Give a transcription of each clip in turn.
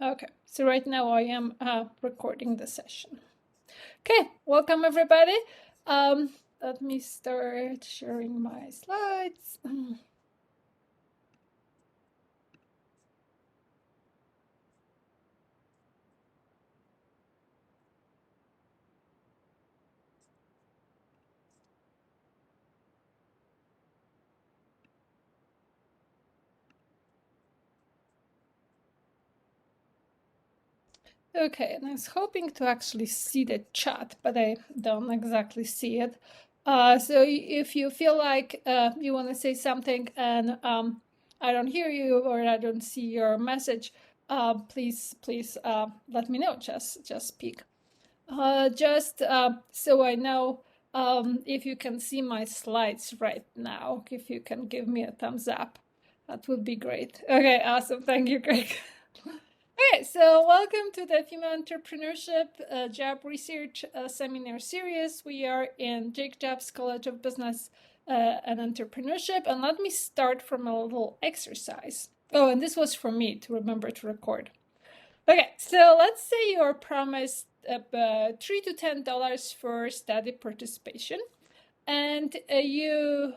Okay, so right now I am recording the session. Okay, welcome everybody. Um, Let me start sharing my slides. Okay, and I was hoping to actually see the chat, but I don't exactly see it. So if you feel like you want to say something and I don't hear you or I don't see your message, please let me know. Just speak. So I know if you can see my slides right now, if you can give me a thumbs up, that would be great. Okay, awesome. Thank you, Greg. Okay, so welcome to the Female Entrepreneurship Job Research Seminar Series. We are in Jake Jobs College of Business and Entrepreneurship. And let me start from a little exercise. Oh, and this was for me to remember to record. Okay, so let's say you're promised $3 to $10 for study participation, and you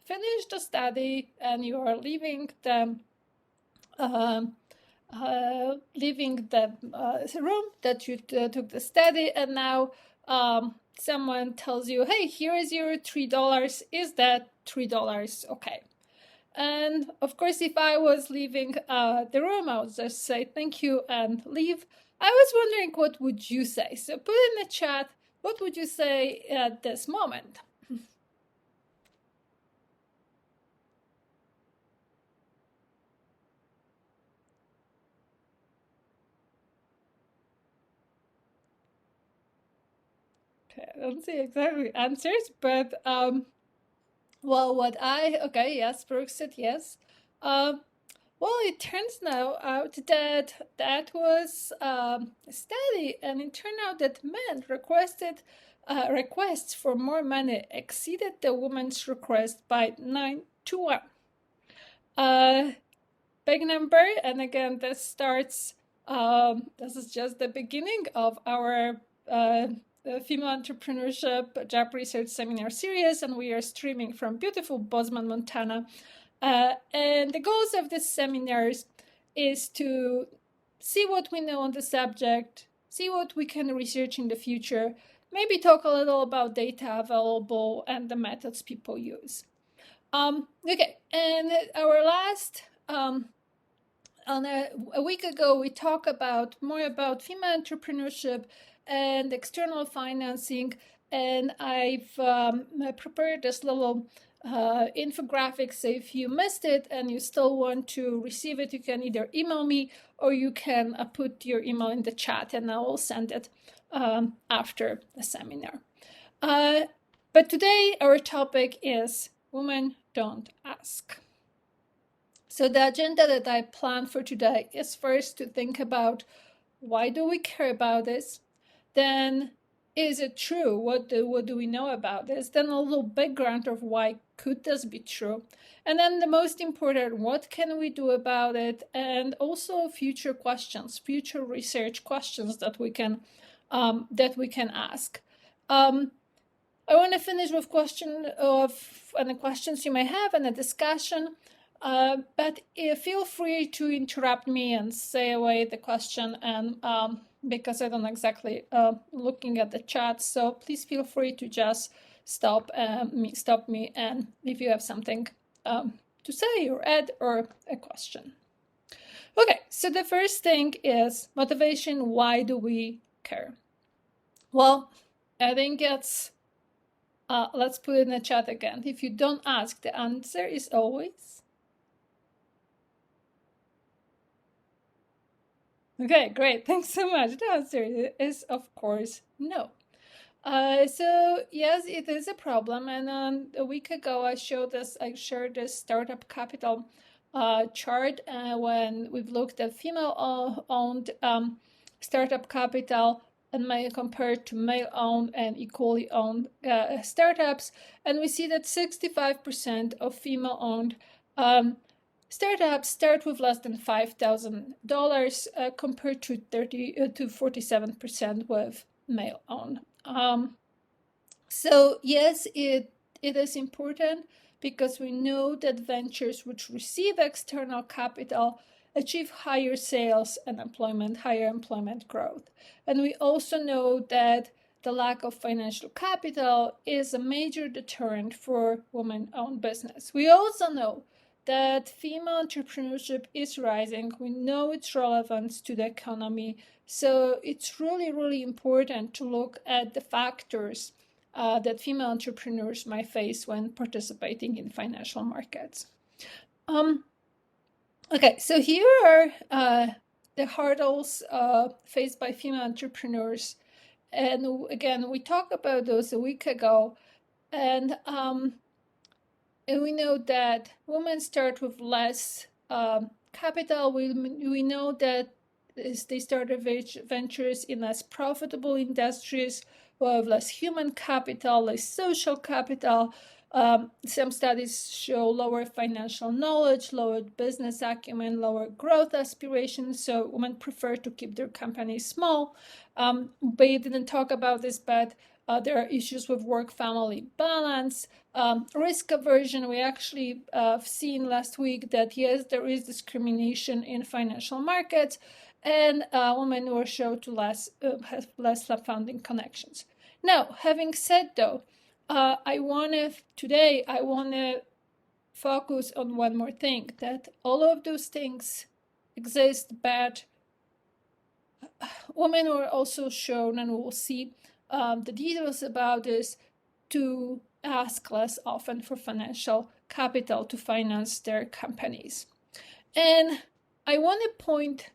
finish the study and you are leaving the room that you took the study, and now someone tells you, hey, here is your $3. Is that $3 okay? And of course, if I was leaving the room, I would just say thank you and leave. I was wondering, what would you say? So put in the chat, what would you say at this moment? Okay, I don't see exactly answers, but well, okay, yes, Brooke said yes. Well, it turns now out that that was a study, and it turned out that men requests for more money exceeded the woman's request by 9 to 1. Big number, and again, this is just the beginning of our Female Entrepreneurship Job Research Seminar Series, and we are streaming from beautiful Bozeman, Montana. And the goals of this seminars is to see what we know on the subject, see what we can research in the future, maybe talk a little about data available and the methods people use. Okay, and our last, a week ago, we talked more about female entrepreneurship and external financing, and I've prepared this little infographic. So if you missed it and you still want to receive it, you can either email me or you can put your email in the chat, and I will send it after the seminar. But today our topic is Women Don't Ask. So the agenda that I planned for today is first to think about, why do we care about this? Then, is it true? What do we know about this? Then a little background of why could this be true? And then the most important, what can we do about it? And also future questions, future research questions that we can ask. I want to finish with any questions you may have and a discussion. But feel free to interrupt me and say away the question, and because I don't exactly looking at the chat, so please feel free to just stop me, and if you have something to say or add or a question. Okay, so the first thing is motivation. Why do we care? Well, I think it's let's put it in the chat again. If you don't ask, the answer is always. Okay, great. Thanks so much. The answer is, of course, no. So yes, it is a problem. And a week ago, I shared this startup capital chart when we've looked at female-owned startup capital and compared to male-owned and equally owned startups, and we see that 65% of female-owned startups start with less than $5,000 compared to 47% with male-owned. So yes, it is important because we know that ventures which receive external capital achieve higher sales and higher employment growth. And we also know that the lack of financial capital is a major deterrent for women-owned business. We also know that female entrepreneurship is rising. We know its relevance to the economy. So it's really, really important to look at the factors that female entrepreneurs might face when participating in financial markets. Okay, so here are the hurdles faced by female entrepreneurs. And again, we talked about those a week ago. And we know that women start with less capital. We know that they start ventures in less profitable industries, with less human capital, less social capital. Some studies show lower financial knowledge, lower business acumen, lower growth aspirations. So women prefer to keep their companies small. They didn't talk about this, but there are issues with work-family balance, risk aversion. We actually seen last week that yes, there is discrimination in financial markets, and women were shown to have less funding connections. Now, having said though, I want to focus on one more thing, that all of those things exist, but women were also shown, and we'll see the details about this, to ask less often for financial capital to finance their companies. And I want to point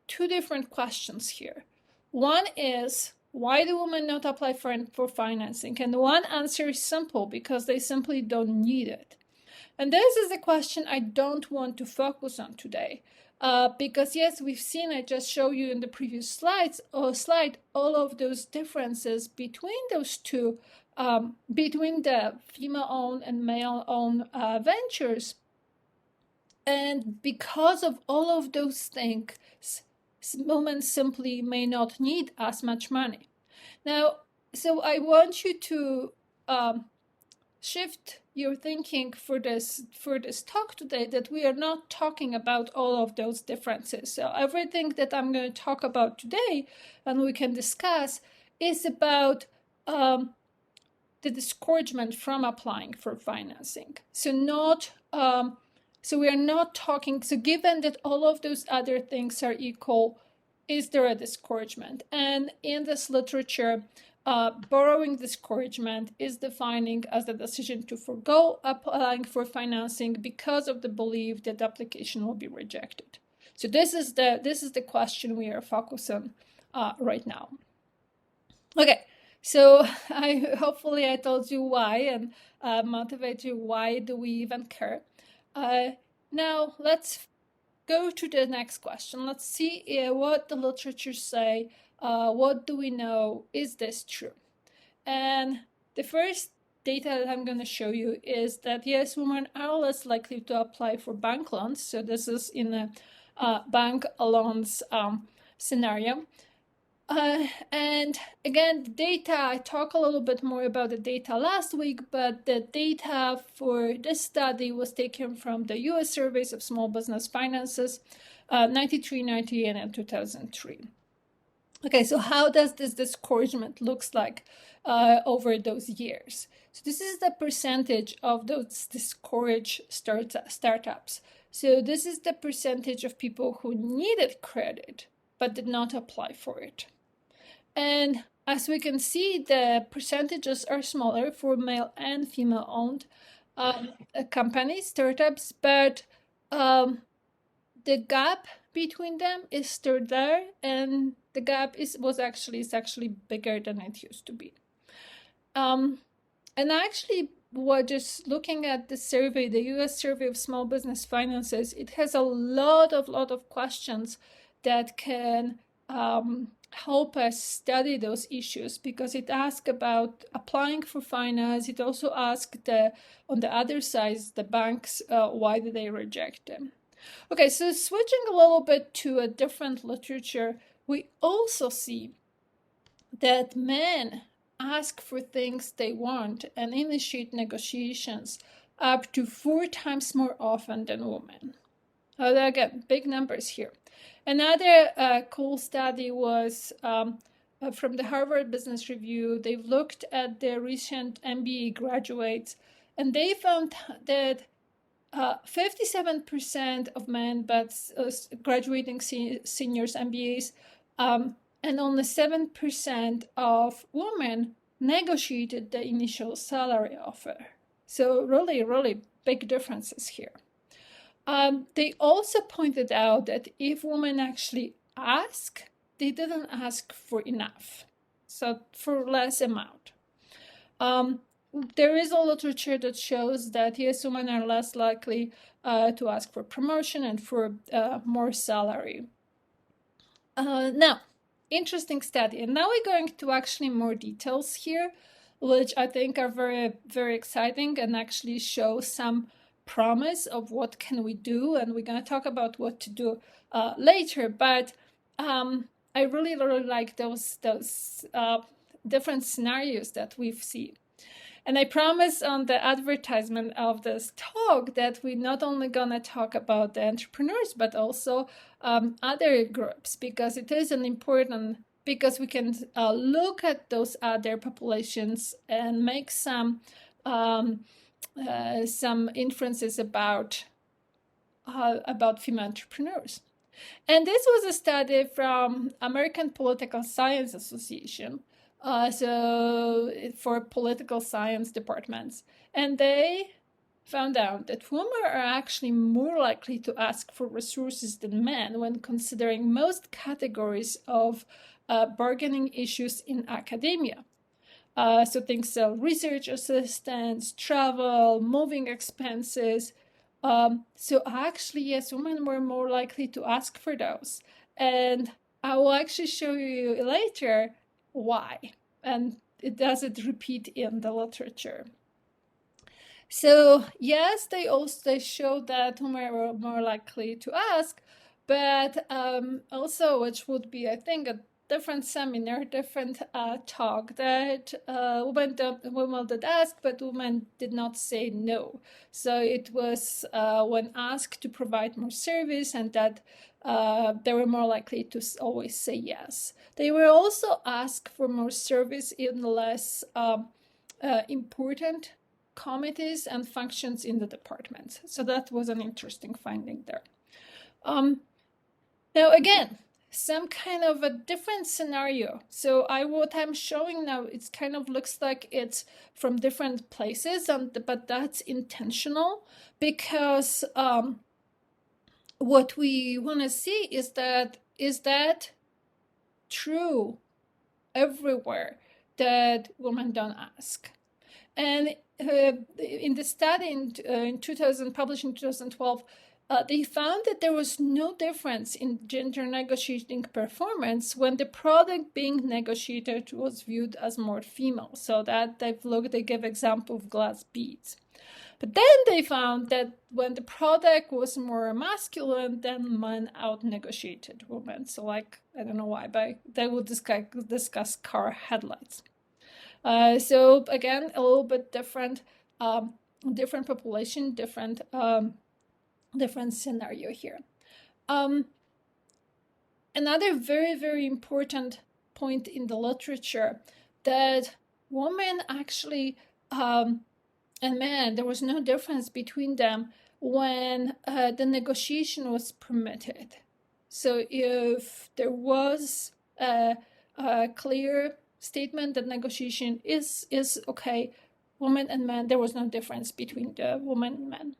two different questions here. One is, why do women not apply for financing? And one answer is simple, because they simply don't need it. And this is the question I don't want to focus on today. Because yes, we've seen, I just showed you in the previous slide, all of those differences between those two, between the female-owned and male-owned ventures. And because of all of those things, women simply may not need as much money. Now, so I want you to shift your thinking for this talk today, that we are not talking about all of those differences. So everything that I'm going to talk about today and we can discuss is about the discouragement from applying for financing. So we are not talking, so given that all of those other things are equal, is there a discouragement? And in this literature, borrowing discouragement is defining as the decision to forego applying for financing because of the belief that the application will be rejected. So this is the question we are focusing on right now. Okay, so hopefully I told you why and motivate you. Why do we even care? Now let's go to the next question. Let's see what the literature say. What do we know? Is this true? And the first data that I'm going to show you is that yes, women are less likely to apply for bank loans. So this is in a bank loans scenario. And again, the data, I talked a little bit more about the data last week, but the data for this study was taken from the US surveys of small business finances, 93, 98, and 2003. Okay, so how does this discouragement looks like over those years? So this is the percentage of those discouraged startups. So this is the percentage of people who needed credit but did not apply for it. And as we can see, the percentages are smaller for male and female-owned companies, startups, but the gap between them is still there, and the gap is actually bigger than it used to be. And actually, just looking at the survey, the U.S. survey of small business finances, it has a lot of questions that can help us study those issues, because it asks about applying for finance. It also asks on the other side, the banks, why did they reject them? Okay, so switching a little bit to a different literature, we also see that men ask for things they want and initiate negotiations up to 4 times more often than women. Again, big numbers here. Another cool study was from the Harvard Business Review. They've looked at the recent MBA graduates, and they found that 57% of men, but graduating seniors MBAs, and only 7% of women negotiated the initial salary offer. So really, really big differences here. They also pointed out that if women actually ask, they didn't ask for enough, so for less amount. There is a literature that shows that yes, women are less likely to ask for promotion and for more salary. Now, interesting study. And now we're going to actually more details here, which I think are very, very exciting and actually show some promise of what can we do. And we're going to talk about what to do later. But I really, really like those different scenarios that we've seen. And I promise on the advertisement of this talk that we're not only going to talk about the entrepreneurs, but also other groups, because it is an important, because we can look at those other populations and make some inferences about female entrepreneurs. And this was a study from American Political Science Association, so for political science departments. And they found out that women are actually more likely to ask for resources than men when considering most categories of bargaining issues in academia. So things like research assistance, travel, moving expenses. So actually, yes, women were more likely to ask for those. And I will actually show you later why. And it doesn't repeat in the literature. So yes, they also show that women were more likely to ask, but also, which would be, I think, a different seminar, different talk, that women did ask, but women did not say no. So it was when asked to provide more service, and that they were more likely to always say yes. They were also asked for more service in less important committees and functions in the department. So that was an interesting finding there. Now again, some kind of a different scenario. So what I'm showing now, it kind of looks like it's from different places, but that's intentional, because what we want to see is that true everywhere that women don't ask. And in the study published in 2012, they found that there was no difference in gender negotiating performance when the product being negotiated was viewed as more female. So that they give example of glass beads. But then they found that when the product was more masculine, then men out-negotiated women. So I don't know why, but they would discuss car headlights. So again, a little bit different population, different scenario here. Another very, very important point in the literature, that women actually and men, there was no difference between them when the negotiation was permitted. So if there was a clear statement that negotiation is okay, women and men, there was no difference between the women and men.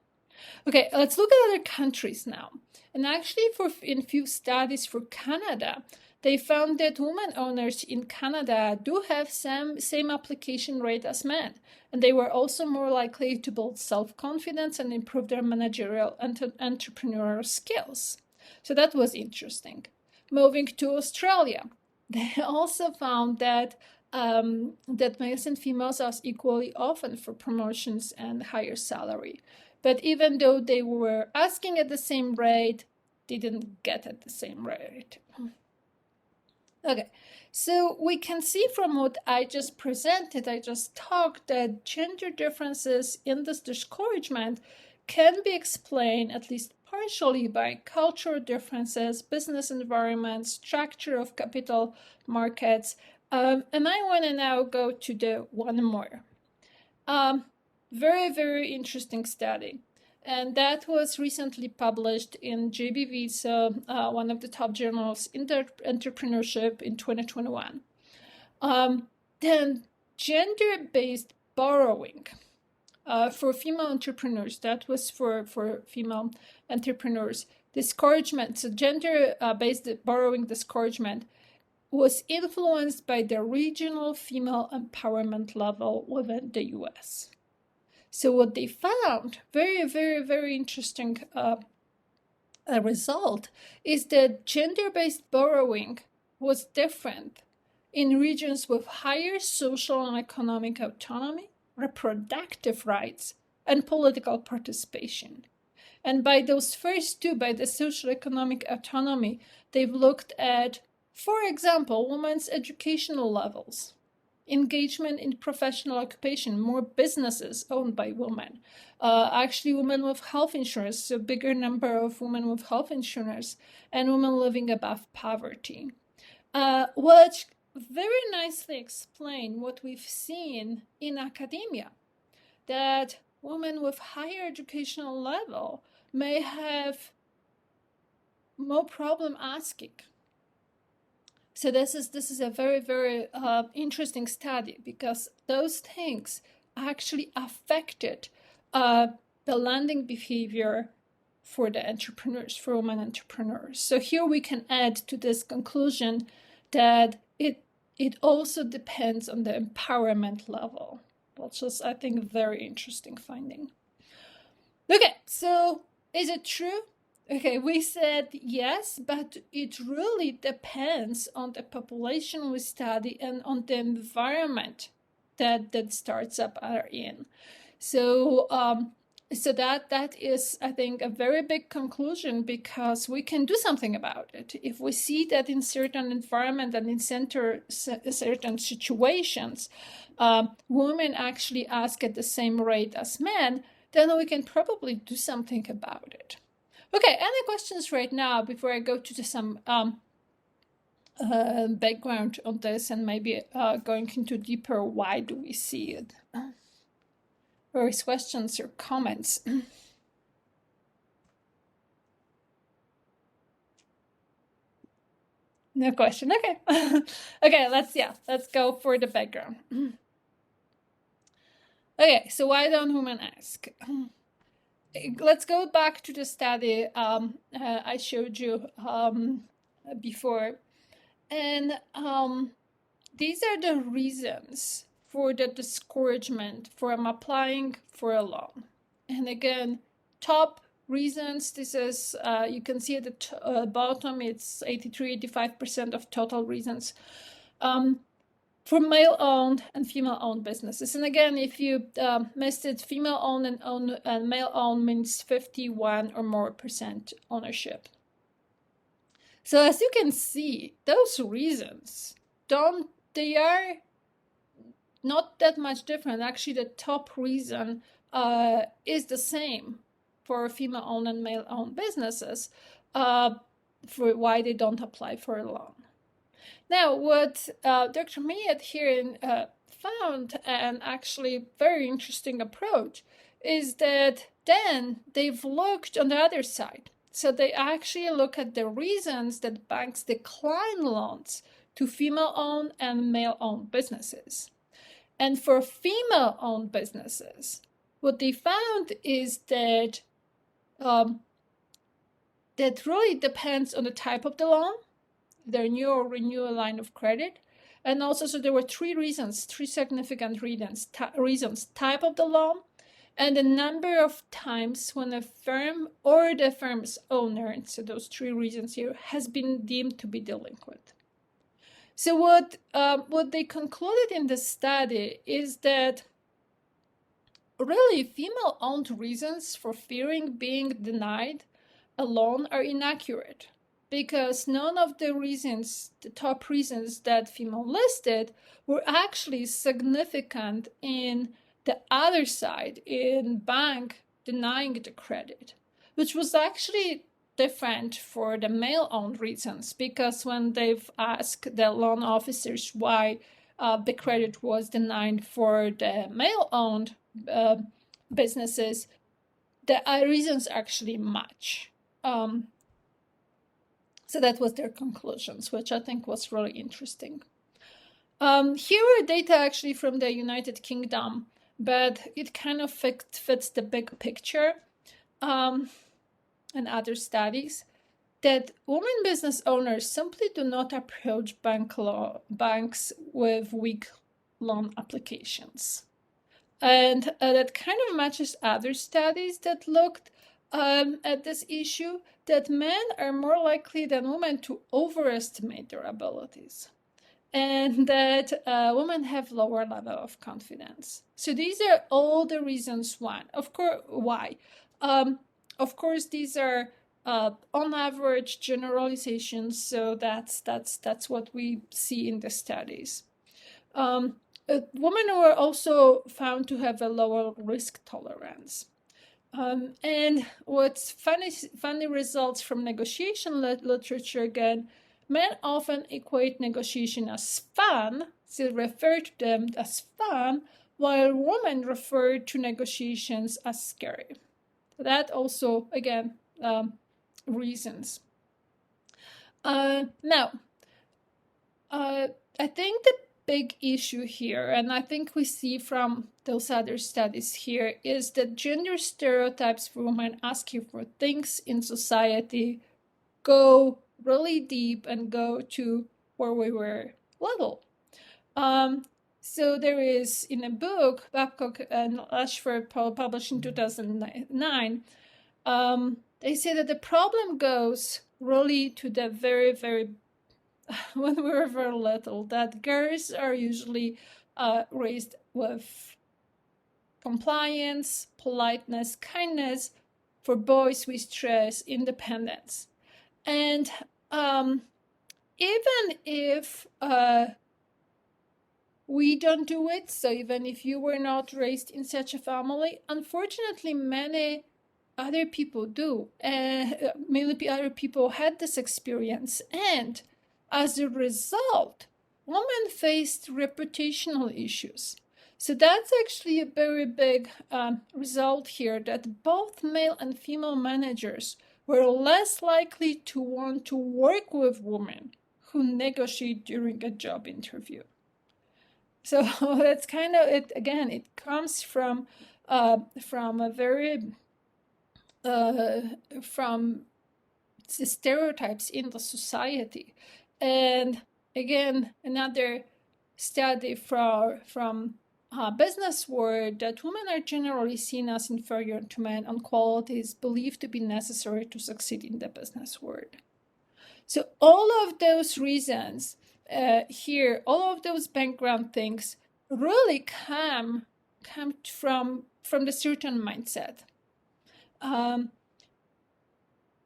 Okay, let's look at other countries now. And actually, in few studies for Canada, they found that women owners in Canada do have same application rate as men. And they were also more likely to build self-confidence and improve their managerial and entrepreneurial skills. So that was interesting. Moving to Australia, they also found that males and females ask equally often for promotions and higher salary. but even though they were asking at the same rate, they didn't get at the same rate. Okay, so we can see from what I just presented, I just talked, that gender differences in this discouragement can be explained, at least partially, by cultural differences, business environment, structure of capital markets. And I want to now go to the one more. Very, very interesting study. And that was recently published in JBV's, one of the top journals in entrepreneurship in 2021. Then gender-based borrowing for female entrepreneurs, that was for female entrepreneurs. Discouragement, so gender-based borrowing discouragement was influenced by the regional female empowerment level within the US. So what they found, very, very, very interesting result, is that gender-based borrowing was different in regions with higher social and economic autonomy, reproductive rights, and political participation. And by those first two, by the social economic autonomy, they've looked at, for example, women's educational levels, engagement in professional occupation, more businesses owned by women, actually women with health insurance, a bigger number of women with health insurance, and women living above poverty, which very nicely explain what we've seen in academia, that women with higher educational level may have more problem asking. So this is a very, very interesting study, because those things actually affected the lending behavior for the entrepreneurs, for women entrepreneurs. So here we can add to this conclusion that it also depends on the empowerment level, which is, I think, very interesting finding. Okay, so is it true? Okay, we said yes, but it really depends on the population we study and on the environment that startups are in. So, so that is, I think, a very big conclusion, because we can do something about it. If we see that in certain environment and in certain situations, women actually ask at the same rate as men, then we can probably do something about it. Okay, any questions right now before I go to some background on this and maybe going into deeper why do we see it? Various questions or comments? No question. Okay. Okay, let's go for the background. Okay, so why don't women ask? Let's go back to the study I showed you before. And these are the reasons for the discouragement from applying for a loan. And again, top reasons, this is, you can see at the bottom, it's 83-85% of total reasons. For male-owned and female-owned businesses. And again, if you missed it, female-owned and male-owned means 51% or more ownership. So as you can see, those reasons they are not that much different. Actually, the top reason is the same for female-owned and male-owned businesses for why they don't apply for a loan. Now, what Dr. Mayat here found, and actually very interesting approach, is that then they've looked on the other side. So they actually look at the reasons that banks decline loans to female-owned and male-owned businesses. And for female-owned businesses, what they found is that that really depends on the type of the loan, their new or renewal line of credit. And also, so there were three significant reasons: type of the loan, and the number of times when a firm or the firm's owner, so those three reasons here, has been deemed to be delinquent. So what they concluded in the study is that really female-owned reasons for fearing being denied alone are inaccurate, because none of the reasons, the top reasons that female listed, were actually significant in the other side, in bank denying the credit, which was actually different for the male-owned reasons, because when they've asked the loan officers why the credit was denied for the male-owned businesses, the reasons actually match. So that was their conclusions, which I think was really interesting. Here are data actually from the United Kingdom, but it kind of fits the big picture and other studies, that women business owners simply do not approach banks with weak loan applications. And that kind of matches other studies that looked at this issue, that men are more likely than women to overestimate their abilities, and that women have lower level of confidence. So these are all the reasons why. Of course, these are on average generalizations. So that's what we see in the studies. Women were also found to have a lower risk tolerance. And what's funny results from negotiation literature again, men often equate negotiation as fun, so refer to them as fun, while women refer to negotiations as scary. That also, again, reasons. Now, I think the big issue here, and I think we see from those other studies here, is that gender stereotypes for women asking for things in society go really deep and go to where we were little. So there is, in a book, Babcock and Ashford published in 2009, they say that the problem goes really to the very, very when we were very little, that girls are usually raised with compliance, politeness, kindness. For boys, we stress independence. And even if we don't do it, so even if you were not raised in such a family, unfortunately, many other people do. Many other people had this experience, and as a result, women faced reputational issues. So that's actually a very big result here, that both male and female managers were less likely to want to work with women who negotiate during a job interview. So that's kind of it. Again, it comes from a very from the stereotypes in the society. And again, another study from business world, that women are generally seen as inferior to men on qualities believed to be necessary to succeed in the business world. So all of those reasons here, all of those background things really come from the certain mindset.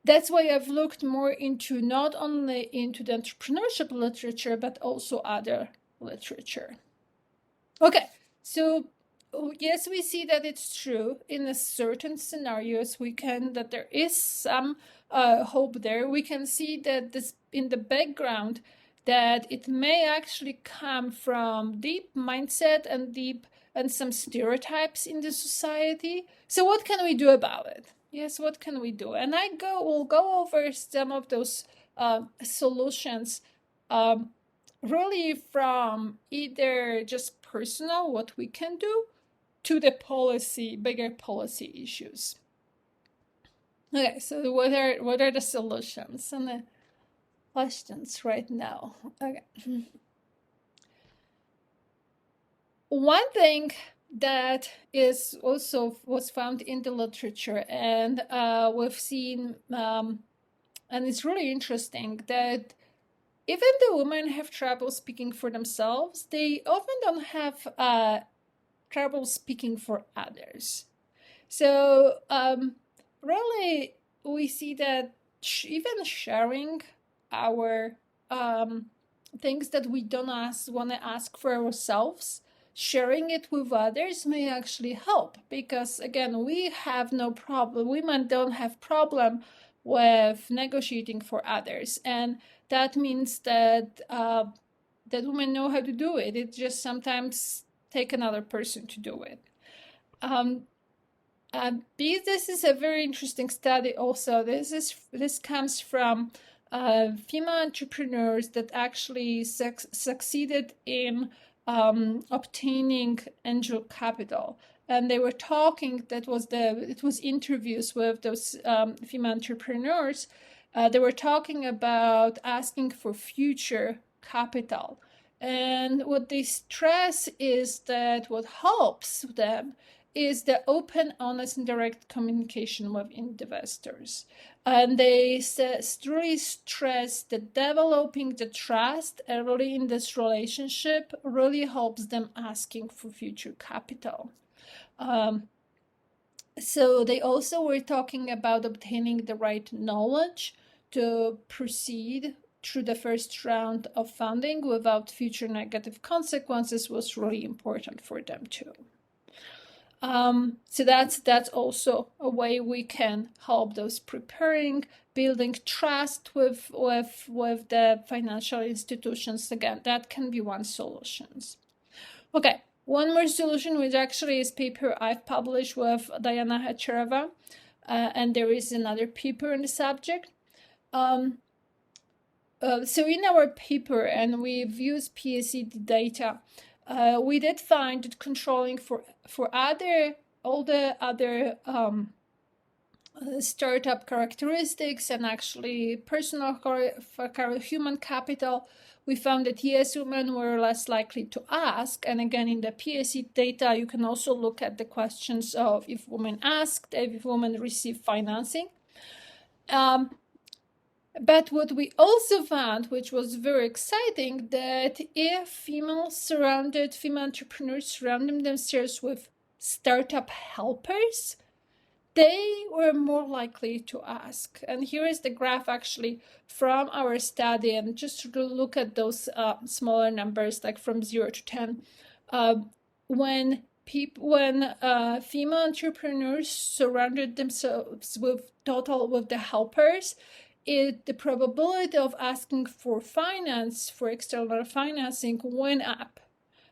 That's why I've looked more into not only into the entrepreneurship literature, but also other literature. Okay, so yes, we see that it's true in a certain scenarios. That there is some hope there. We can see that this in the background, that it may actually come from deep mindset and some stereotypes in the society. So what can we do about it? Yes, what can we do? And we'll go over some of those solutions, really from either just personal, what we can do, to the bigger policy issues. Okay, so what are the solutions and the questions right now? Okay. One thing that is also was found in the literature, and we've seen, and it's really interesting, that even the women have trouble speaking for themselves. They often don't have trouble speaking for others. So really, we see that even sharing our things that we don't want to ask for ourselves, sharing it with others may actually help, because again, we have no problem, women don't have problem with negotiating for others, and that means that that women know how to do it. It just sometimes take another person to do it. This is a very interesting study also. This comes from female entrepreneurs that actually succeeded in obtaining angel capital. And they were talking, it was interviews with those female entrepreneurs. They were talking about asking for future capital. And what they stress is that what helps them is the open, honest, and direct communication with investors. And they really stress that developing the trust early in this relationship really helps them asking for future capital. So they also were talking about obtaining the right knowledge to proceed through the first round of funding without future negative consequences was really important for them too. So that's also a way we can help those preparing, building trust with the financial institutions. Again, that can be one solution. Okay, one more solution, which actually is paper I've published with Diana Hacharova, and there is another paper on the subject. So in our paper, and we've used PSED data, we did find that controlling for all the other startup characteristics and actually personal human capital, we found that yes, women were less likely to ask. And again, in the PSE data, you can also look at the questions of if women asked, if women received financing. But what we also found, which was very exciting, that if female entrepreneurs surrounding themselves with startup helpers, they were more likely to ask. And here is the graph actually from our study, and just to look at those smaller numbers, like from 0 to 10. When female entrepreneurs surrounded themselves with the helpers, the probability of asking for external financing went up.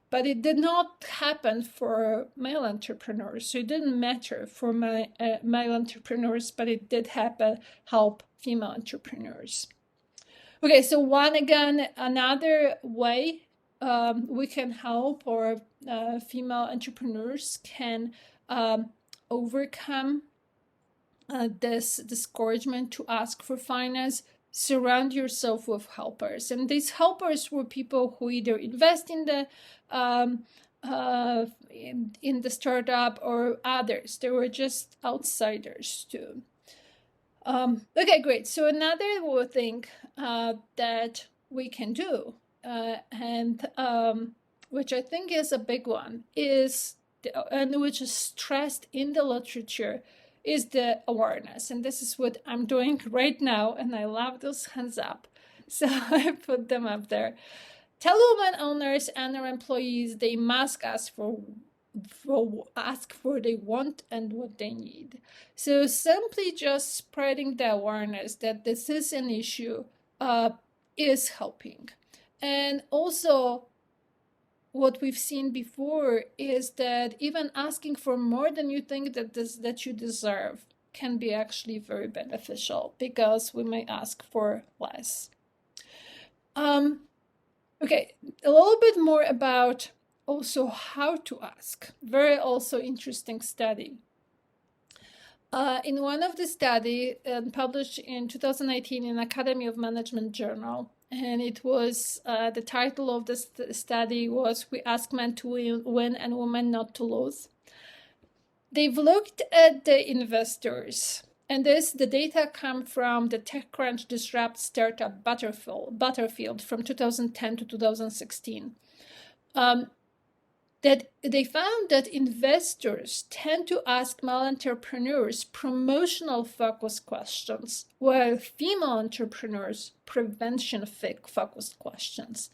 But it did not happen for male entrepreneurs. So it didn't matter for male entrepreneurs, but it did help female entrepreneurs. Okay, so another way we can help, or female entrepreneurs can overcome this discouragement to ask for finance. Surround yourself with helpers, and these helpers were people who either invest in the startup or others. They were just outsiders too. Okay, great. So another thing that we can do, and which I think is a big one, and which is stressed in the literature, is the awareness. And this is what I'm doing right now, and I love those hands up, so I put them up there. Tell women owners and their employees they must ask for they want and what they need. So simply just spreading the awareness that this is an issue is helping. And also, what we've seen before is that even asking for more than you think that you deserve can be actually very beneficial, because we may ask for less. Okay, a little bit more about also how to ask. Very also interesting study. In one of the study published in 2018 in Academy of Management Journal, and it was the title of this study was "We Ask Men to Win and Women Not to Lose." They've looked at the investors, and the data come from the TechCrunch Disrupt startup Butterfield from 2010 to 2016. that they found that investors tend to ask male entrepreneurs promotional focused questions, while female entrepreneurs prevention focused questions.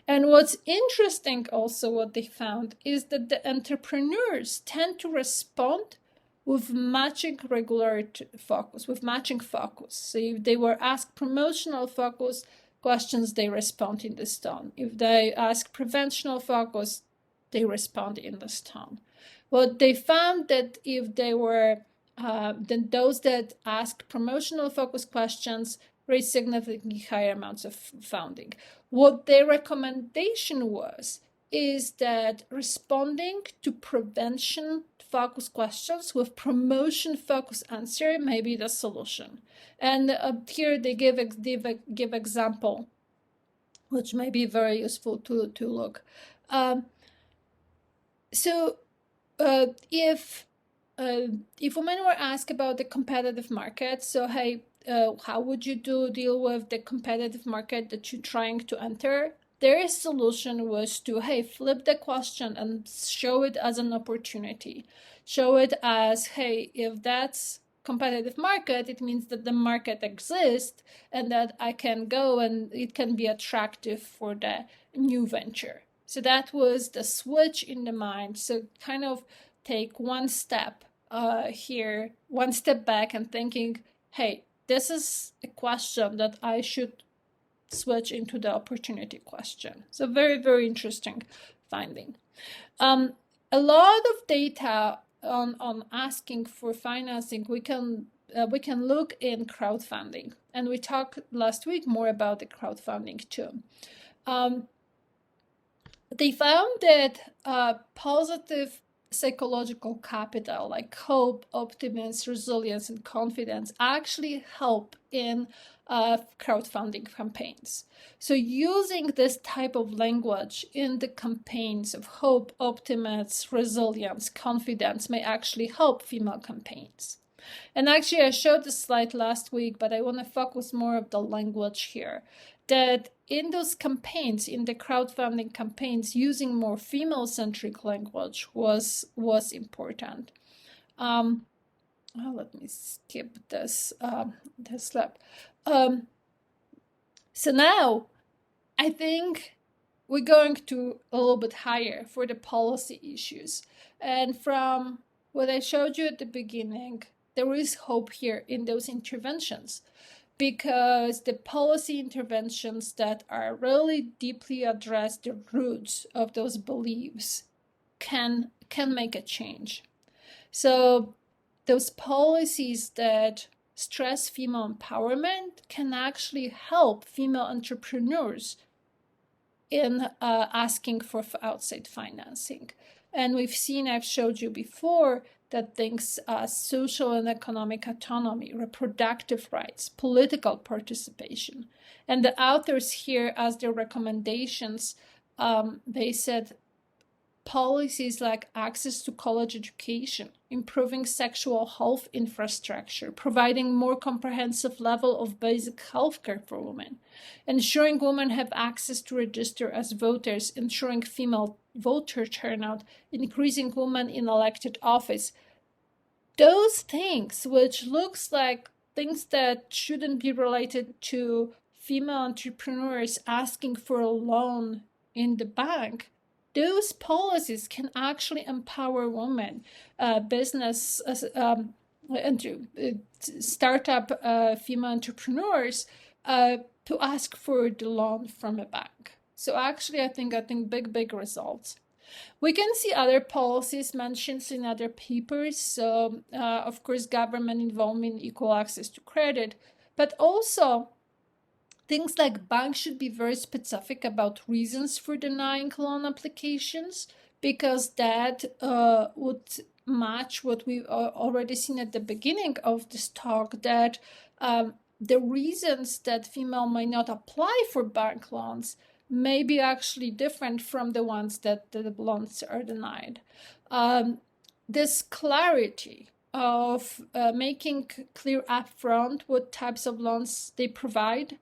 And what's interesting also, what they found, is that the entrepreneurs tend to respond with matching regularity focus, with matching focus. So if they were asked promotional focus questions, they respond in this tone. If they ask preventional focus, they respond in this tone. What they found that if they were, then those that asked promotional focus questions raised significantly higher amounts of funding. What their recommendation was is that responding to prevention focus questions with promotion focus answer may be the solution. And here they give example, which may be very useful to look. So if women were asked about the competitive market, so hey, how would you deal with the competitive market that you're trying to enter? Their solution was to, hey, flip the question and show it as an opportunity. Show it as, hey, if that's competitive market, it means that the market exists and that I can go and it can be attractive for the new venture. So that was the switch in the mind. So kind of take one step here, one step back and thinking, hey, this is a question that I should switch into the opportunity question. So very, very interesting finding. A lot of data on asking for financing, we can look in crowdfunding, and we talked last week more about the crowdfunding too. They found that positive psychological capital like hope, optimism, resilience, and confidence actually help in crowdfunding campaigns. So using this type of language in the campaigns of hope, optimism, resilience, confidence may actually help female campaigns. And actually, I showed this slide last week, but I want to focus more of the language here. That in those campaigns, in the crowdfunding campaigns, using more female-centric language was important. Let me skip this step. So now, I think we're going to a little bit higher for the policy issues. And from what I showed you at the beginning, there is hope here in those interventions, because the policy interventions that are really deeply address the roots of those beliefs can make a change. So those policies that stress female empowerment can actually help female entrepreneurs in asking for outside financing. And we've seen, I've showed you before, that things social and economic autonomy, reproductive rights, political participation. And the authors here, as their recommendations, they said policies like access to college education, improving sexual health infrastructure, providing more comprehensive level of basic health care for women, ensuring women have access to register as voters, ensuring female voter turnout, increasing women in elected office. Those things, which looks like things that shouldn't be related to female entrepreneurs asking for a loan in the bank, those policies can actually empower women, business, startup female entrepreneurs to ask for the loan from a bank. So actually, I think big results. We can see other policies mentioned in other papers. So, of course, government involvement in equal access to credit, but also things like banks should be very specific about reasons for denying loan applications, because that would match what we've already seen at the beginning of this talk, that the reasons that female may not apply for bank loans may be actually different from the ones that the loans are denied. This clarity of making clear upfront what types of loans they provide,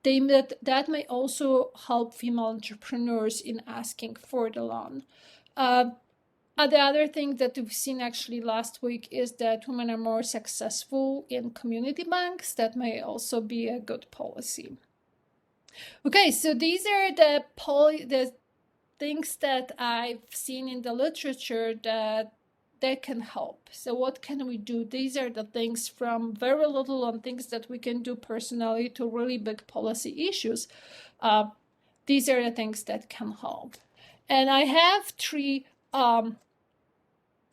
that may also help female entrepreneurs in asking for the loan. The other thing that we've seen actually last week is that women are more successful in community banks. That may also be a good policy. Okay, so these are the things that I've seen in the literature that can help. So what can we do? These are the things from very little on things that we can do personally to really big policy issues. These are the things that can help. And I have 3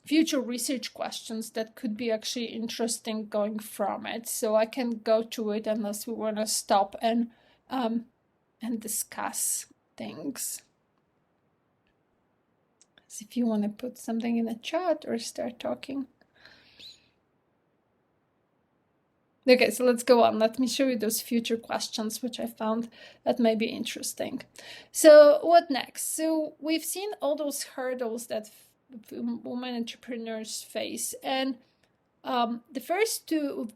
future research questions that could be actually interesting going from it. So I can go to it unless we want to stop and discuss things. So if you want to put something in the chat or start talking. Okay, so let's go on. Let me show you those future questions, which I found that may be interesting. So what next? So we've seen all those hurdles that women entrepreneurs face. And the first two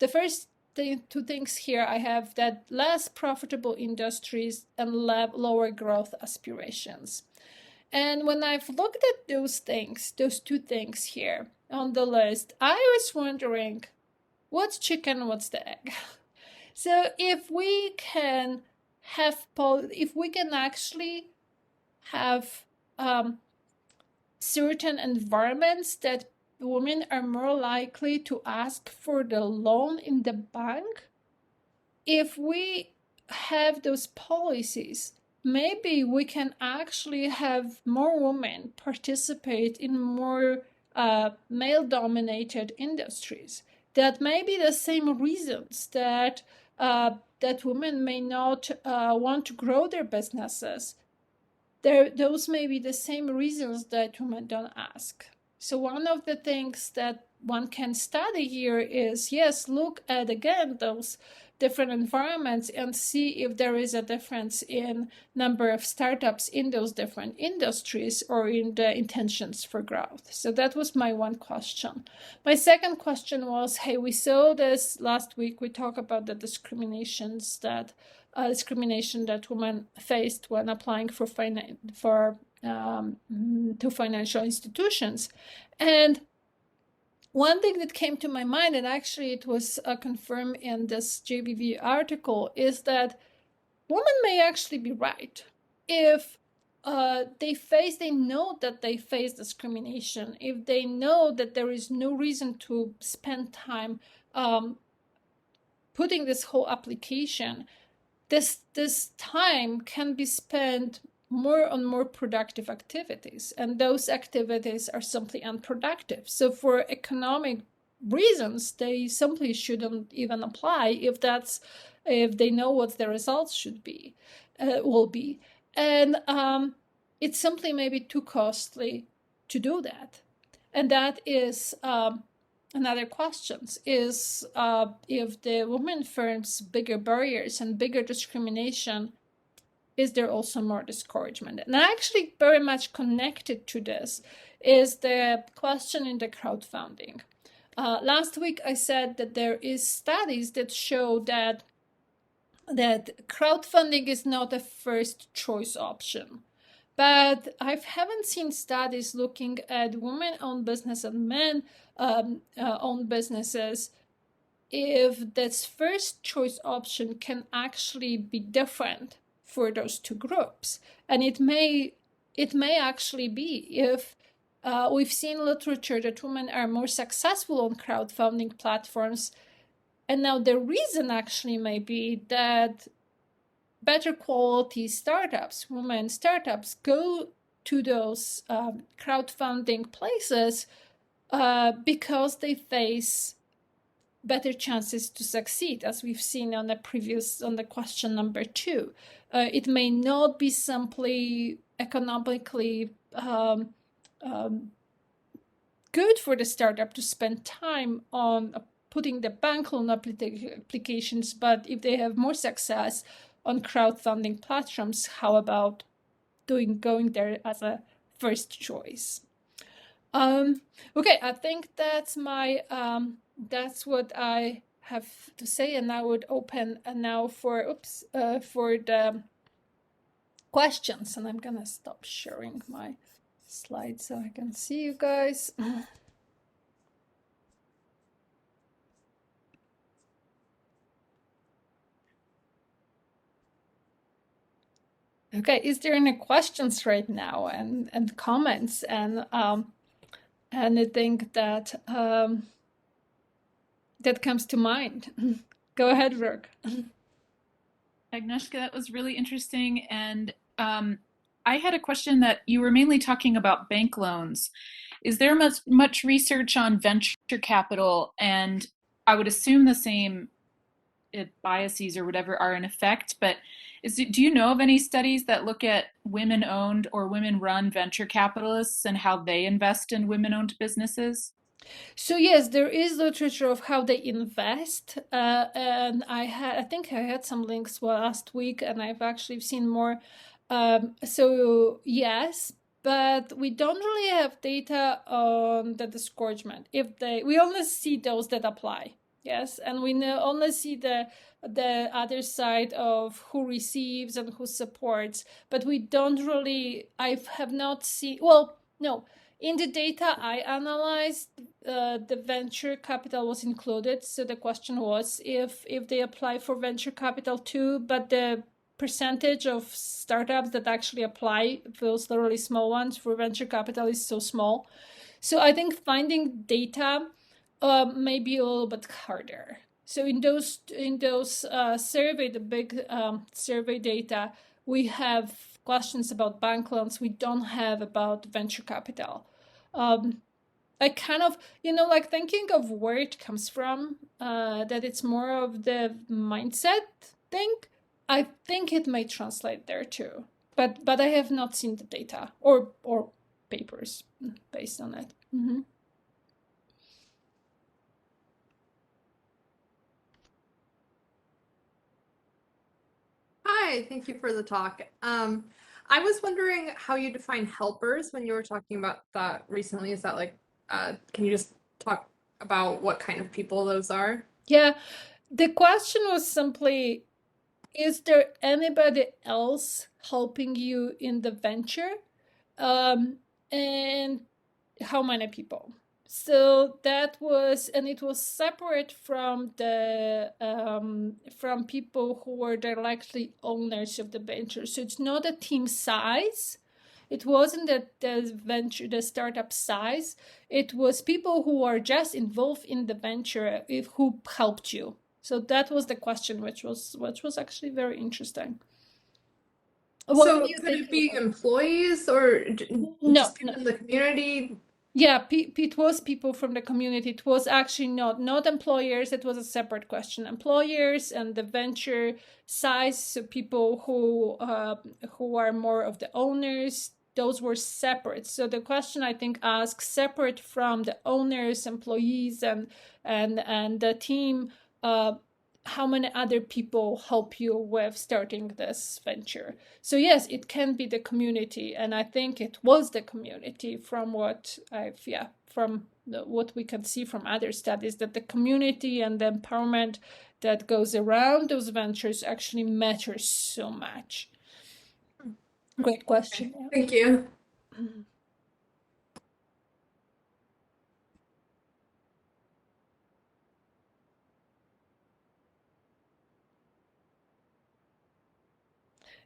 things here I have that less profitable industries and lower growth aspirations. And when I've looked at those things, those 2 things here on the list, I was wondering, what's chicken, what's the egg? So if we can actually have certain environments that women are more likely to ask for the loan in the bank, if we have those policies, maybe we can actually have more women participate in more male-dominated industries. That may be the same reasons that women may not want to grow their businesses. Those may be the same reasons that women don't ask. So one of the things that one can study here is, yes, look at again those different environments and see if there is a difference in number of startups in those different industries or in the intentions for growth. So that was my one question. My second question was, hey, we saw this last week. We talked about the discrimination that women faced when applying to financial institutions. And one thing that came to my mind, and actually it was confirmed in this JBV article, is that women may actually be right. If they know that they face discrimination, if they know that there is no reason to spend time putting this whole application, this time can be spent more on more productive activities, and those activities are simply unproductive. So for economic reasons, they simply shouldn't even apply if they know what the results will be. And it's simply maybe too costly to do that. And that is another question, is if the women firms bigger barriers and bigger discrimination, is there also more discouragement? And actually very much connected to this is the question in the crowdfunding. Last week I said that there is studies that show that crowdfunding is not a first choice option. But I haven't seen studies looking at women-owned business and men-owned businesses if this first choice option can actually be different for those 2 groups. And it may actually be if we've seen literature that women are more successful on crowdfunding platforms. And now the reason actually may be that better quality startups, women startups, go to those crowdfunding places because they face better chances to succeed, as we've seen on the question number 2. It may not be simply economically good for the startup to spend time on putting the bank loan applications, but if they have more success on crowdfunding platforms, how about going there as a first choice? Okay, I think that's what I have to say, and I would open now for the questions, and I'm gonna stop sharing my slide so I can see you guys. Okay, is there any questions right now and comments and anything that that comes to mind? Go ahead, Brooke. Agnieszka, that was really interesting. And I had a question that you were mainly talking about bank loans. Is there much research on venture capital? And I would assume the same biases or whatever are in effect, but do you know of any studies that look at women-owned or women-run venture capitalists and how they invest in women-owned businesses? So yes, there is literature of how they invest, and I think I had some links last week, and I've actually seen more. So yes, but we don't really have data on the discouragement. We only see those that apply. Yes, and we only see the other side of who receives and who supports, but we don't really. I have not seen. Well, no. In the data I analyzed, the venture capital was included. So the question was if they apply for venture capital too, but the percentage of startups that actually apply, those literally small ones for venture capital, is so small. So I think finding data may be a little bit harder. So in those survey, the big survey data, we have questions about bank loans. We don't have about venture capital. I kind of, like thinking of where it comes from, that it's more of the mindset thing. I think it may translate there too, but I have not seen the data or papers based on it. Mm-hmm. Hi, thank you for the talk. I was wondering how you define helpers when you were talking about that recently. Is that like, can you just talk about what kind of people those are? Yeah, the question was simply, is there anybody else helping you in the venture? And how many people? So that was, and it was separate from the from people who were directly owners of the venture. So it's not a team size. It wasn't the startup size. It was people who are just involved in the venture who helped you. So that was the question, which was actually very interesting. What do So you could think it be about? employees or No, just no. people in the community? Yeah, it was people from the community. It was actually not employers. It was a separate question. Employers and the venture size, so people who are more of the owners. Those were separate. So the question, I think, asks separate from the owners, employees, and the team. How many other people help you with starting this venture? So yes, it can be the community, and I think it was the community from what what we can see from other studies, that the community and the empowerment that goes around those ventures actually matters so much. Great Okay, question. thank you. Yeah.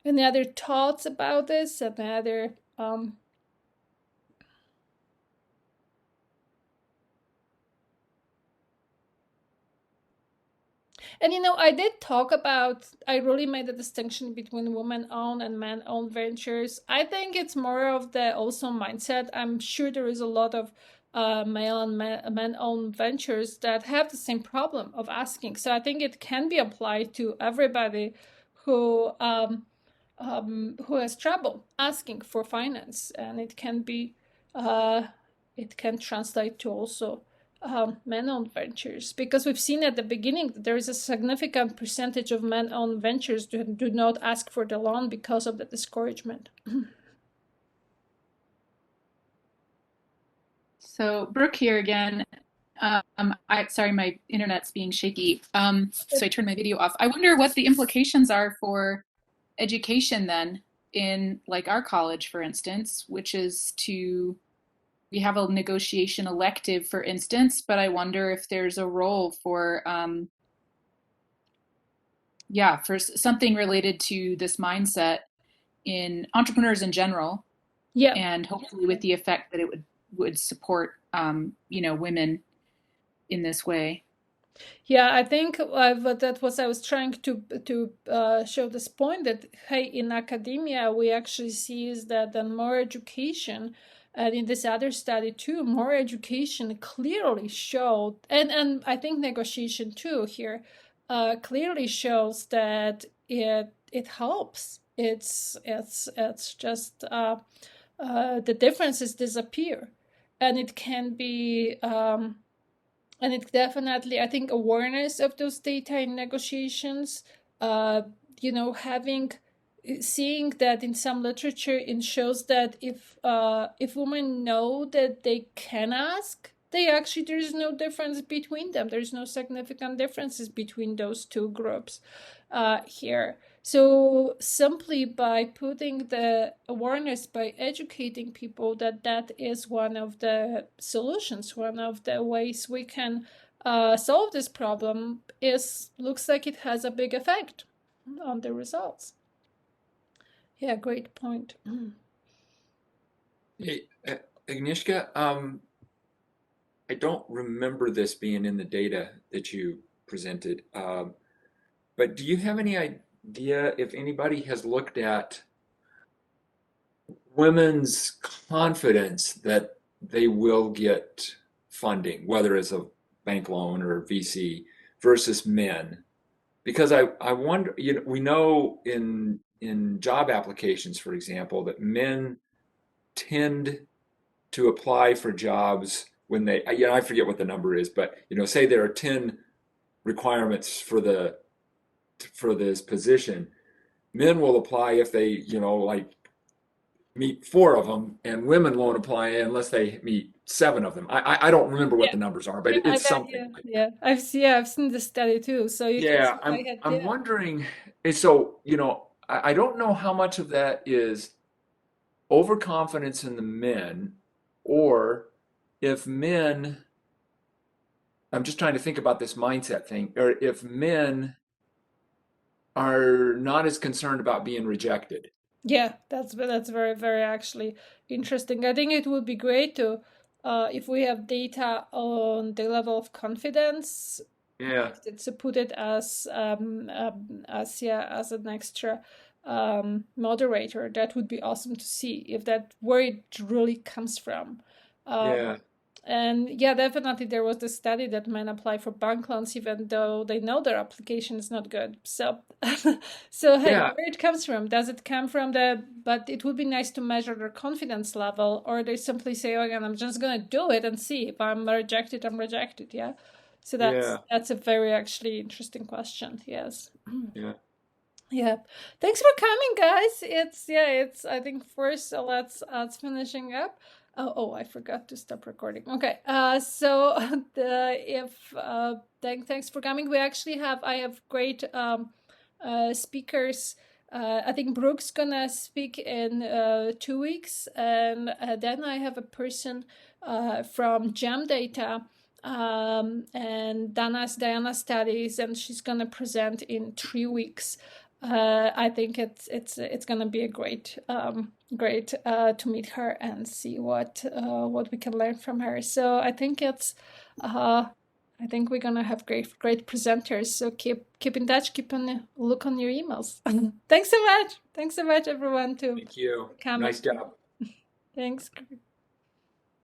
Any other thoughts about this? Any other And I did talk about, I really made a distinction between women-owned and men-owned ventures. I think it's more of the also mindset. I'm sure there is a lot of male and men-owned ventures that have the same problem of asking. So I think it can be applied to everybody who who has trouble asking for finance, and it can translate to also men-owned ventures, because we've seen at the beginning that there is a significant percentage of men-owned ventures who do not ask for the loan because of the discouragement. So, Brooke here again. Sorry, my internet's being shaky. So I turned my video off. I wonder what the implications are for education then. in like our college, for instance, which is to we have a negotiation elective, for instance, but I wonder if there's a role for yeah, for something related to this mindset in entrepreneurs in general, Yeah. and hopefully with the effect that it would support women in this way. Yeah, I think that was I was trying to show this point that hey, in academia we actually see is that the more education, and in this other study too, more education clearly showed, and I think negotiation too here, clearly shows that it helps. It's just the differences disappear, and it can be. And it definitely, I think, awareness of those data in negotiations, uh, having seeing that in some literature it shows that if women know that they can ask, they actually, there's no difference between them, there's no significant differences between those two groups here. So simply by putting the awareness, by educating people that that is one of the solutions, one of the ways we can solve this problem, is looks like it has a big effect on the results. Yeah, great point. Hey, Agnieszka, I don't remember this being in the data that you presented, but do you have any idea if anybody has looked at women's confidence that they will get funding, whether it's a bank loan or VC, versus men? Because I wonder, we know in job applications, for example, that men tend to apply for jobs when they, I forget what the number is, but say there are 10 requirements for this position. Men will apply if they, like meet 4 of them, and women won't apply unless they meet 7 of them. I don't remember what Yeah, the numbers are, but yeah, I it's bet, something yeah, like that. yeah. I've seen the study too, so you can Yeah, see I I'm had, I'm yeah. wondering, and so, I don't know how much of that is overconfidence in the men, or if men, I'm just trying to think about this mindset thing, or if men are not as concerned about being rejected. Yeah, that's very, very actually interesting. I think it would be great to, if we have data on the level of confidence, Yeah, to put it as yeah, as an extra moderator. That would be awesome to see if that where it really comes from. Um, yeah, and yeah, definitely there was this study that men apply for bank loans even though they know their application is not good. So, so hey, yeah, where it comes from? Does it come from the? But it would be nice to measure their confidence level, or they simply say, "Oh, again, I'm just gonna do it and see if I'm rejected. I'm rejected." Yeah. So yeah, that's a very actually interesting question. Yes. yeah. Yeah. Thanks for coming, guys. It's yeah, it's I think first let's finishing up. Oh, I forgot to stop recording. Okay. So the if thanks for coming. We actually have I have great speakers. I think Brooke's gonna speak in 2 weeks, and then I have a person from Jam Data and Diana studies, and she's gonna present in 3 weeks. I think it's gonna be a great to meet her and see what we can learn from her. So I think we're gonna have great presenters. So keep in touch. Keep on look on your emails. Thanks so much. Thanks so much, everyone, to Thank you. coming. Nice job. Thanks.